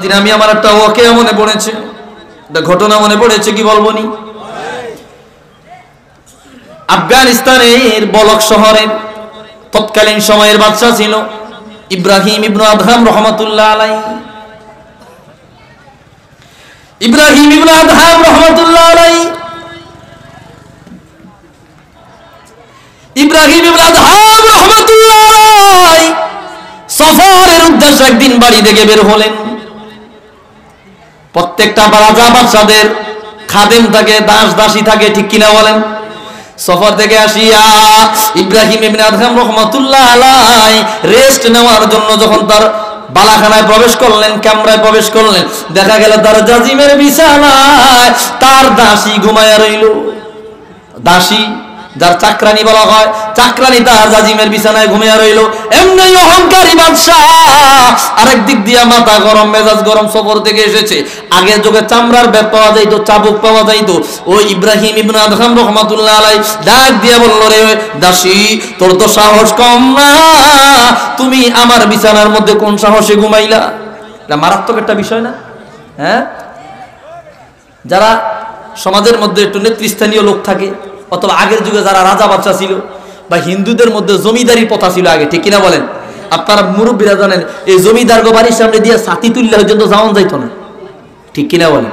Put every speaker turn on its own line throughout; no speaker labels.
দিন আমি আমার একটা ওয়াকিয়া মনে পড়েছে, একটা ঘটনা মনে পড়েছে, কি বলবো নি। আফগানিস্তানের বলক শহরের তৎকালীন সময়ের বাদশা ছিল ইব্রাহিম ইবনে আদহাম রহমাতুল্লাহ আলাইহি। ইব্রাহিম ইবনে আদহাম রহমাতুল্লাহ আলাইহি, ইব্রাহিম ইবনে আদহাম রহমাতুল্লাহ আলাইহি সফরের উদ্দেশ্যে একদিন বাড়ি থেকে বের হলেন। প্রত্যেকটা রাজা বাদশাদের খাদেম থাকে, দাস দাসী থাকে, ঠিক কিনা বলেন। সফর থেকে আসিয়া ইব্রাহিম ইবনে আদহাম রাহমাতুল্লাহ আলাইহি রেস্ট নেওয়ার জন্য যখন তার বালাখানায় প্রবেশ করলেন, কামরায় প্রবেশ করলেন, দেখা গেল তার জাজিমের বিছানায় তার দাসী ঘুমায়া রইল। দাসী যার চাকরানি বলা হয়, চাকরানি তার জাজিমের বিছানায় ঘুমিয়ে রইল। এমনি অহংকারী বাদশা, আরেক দিক দিয়া মাথা গরম, মেজাজ গরম, সফর থেকে এসেছে। আগের যুগে চামড়ার ব্যাপ পাওয়া যাইত, চাবুক পাওয়া যাইত। ওই ইব্রাহিম ইবনে আদহাম রহমাতুল্লাহ আলাইহি ডাক দিয়া বলল, রে দাসী, তোর তো সাহস কম না, তুমি আমার বিছানার মধ্যে কোন সাহসে ঘুমাইলা? এটা মারাত্মক একটা বিষয় না? হ্যাঁ, যারা সমাজের মধ্যে একটু নেতৃস্থানীয় লোক থাকে, অথবা আগের যুগে যারা রাজা বাদশা ছিল, বা হিন্দুদের মধ্যে জমিদারির প্রথা ছিল আগে, ঠিক কিনা বলেন। আপনারা মুরব্বীরা জানেন, এই জমিদার বাড়ির সামনে দিয়ে ছাতি তুললে পর্যন্ত যাওয়া যাইত না, ঠিক কিনা বলেন।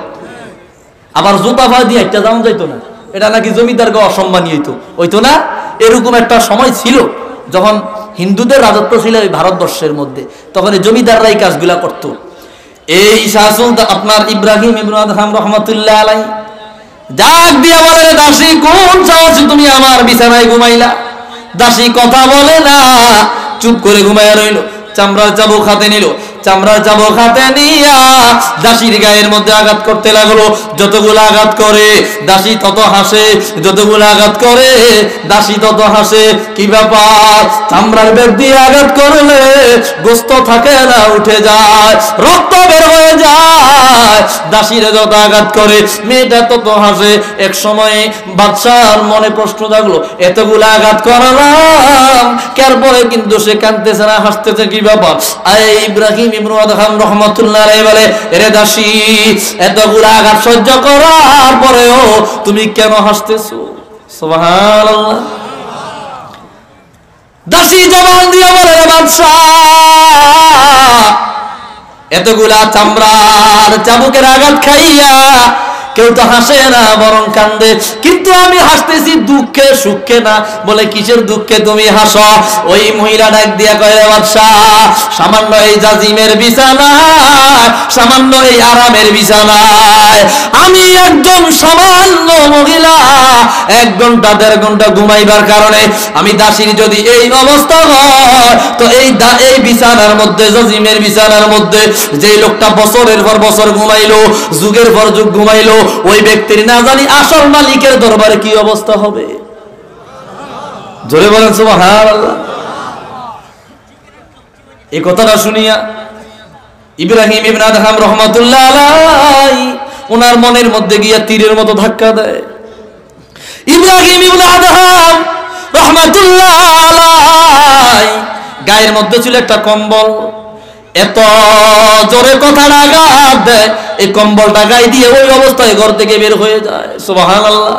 আবার জুতা পা দিয়ে একটা যাওয়া যাইত না, এটা নাকি জমিদার অসম্মানী হইতো না। এরকম একটা সময় ছিল যখন হিন্দুদের রাজত্ব ছিল এই ভারতবর্ষের মধ্যে, তখন এই জমিদাররা এই কাজগুলা করতো। এই শাহসুলতান আপনার ইব্রাহিম ইবনে আদহাম রহমাতুল্লাহ আলাইহি ডাক দিয়া বলে, দাসী, কোন সাহসে তুমি আমার বিছানায় ঘুমাইলা? দাসী কথা বলে না, চুপ করে ঘুমাইয়া রইল। চামড়ার চাবুক হাতে নিল, চামড়ার চাবুক হাতে নিয়া দাসীর গায়ের মধ্যে আঘাত করতে লাগলো। যতগুলো আঘাত করে দাসী তত হাসে, যতগুলো আঘাত করে দাসী তত হাসে। কি ব্যাপার? চামড়ার বেদ দিয়ে আঘাত করলে গোস্ত থাকে না, উঠে যায়, রক্ত বের হয়ে যায়। দাসীরা যত আঘাত করে মেয়েটা তত হাসে। এক সময় বাদশার মনে প্রশ্ন জাগলো, এতগুলো আঘাত করালাম, কার পরে কিন্তু সে কাঁদতেছে না, হাসতেছে, কি ব্যাপার? ইব্রাহিম ইবনে আদহাম রাহমাতুল্লাহ আলাইহি বলে, এরে দাসী, এতগুলো আঘাত সহ্য করার পরেও তুমি কেন হাসতেছো? সুবহানাল্লাহ। দাসী জবান দিয়ে বলে, বাদশা, এতগুলা চামড়ার চাবুকের আঘাত খাইয়া কেউ তো হাসে না, বরং কান্দে, কিন্তু আমি হাসতেছি দুঃখে, সুখে না। বলে, কিসের দুঃখে তুমি হাসো? ওই মহিলা ডাক দিয়া কয়, বাদশা, সামান্য এই জাজিমের বিছানায়, সামান্য এই আরামের বিছানায় আমি একজন সামান্য মহিলা 1 ঘন্টা 1.5 ঘন্টা ঘুমাইবার কারণে আমি দাসীর যদি এই অবস্থা হয়, তো এই বিছানার মধ্যে, জাজিমের বিছানার মধ্যে যে লোকটা বছরের পর বছর ঘুমাইলো, যুগের পর যুগ ঘুমাইলো, ওই ব্যক্তির না জানি আসল মালিকের দরবারে কি অবস্থা হবে। জোরে বলেন সুবহানাল্লাহ। এই কথাটা শুনিয়া ইব্রাহিম ইবনে আদহাম রাহমাতুল্লাহ আলাইহি ওনার মনের মধ্যে গিয়া তীরের মতো ধাক্কা দেয়। ইব্রাহিম ইবনে আদহাম রাহমাতুল্লাহ আলাইহি গায়ের মধ্যে ছিল একটা কম্বল, এত জোরে কথাটা আঘাত দেয়, এই কম্বলটা গায়ে দিয়ে ওই অবস্থায় ঘর থেকে বের হয়ে যায়। সুবহানাল্লাহ।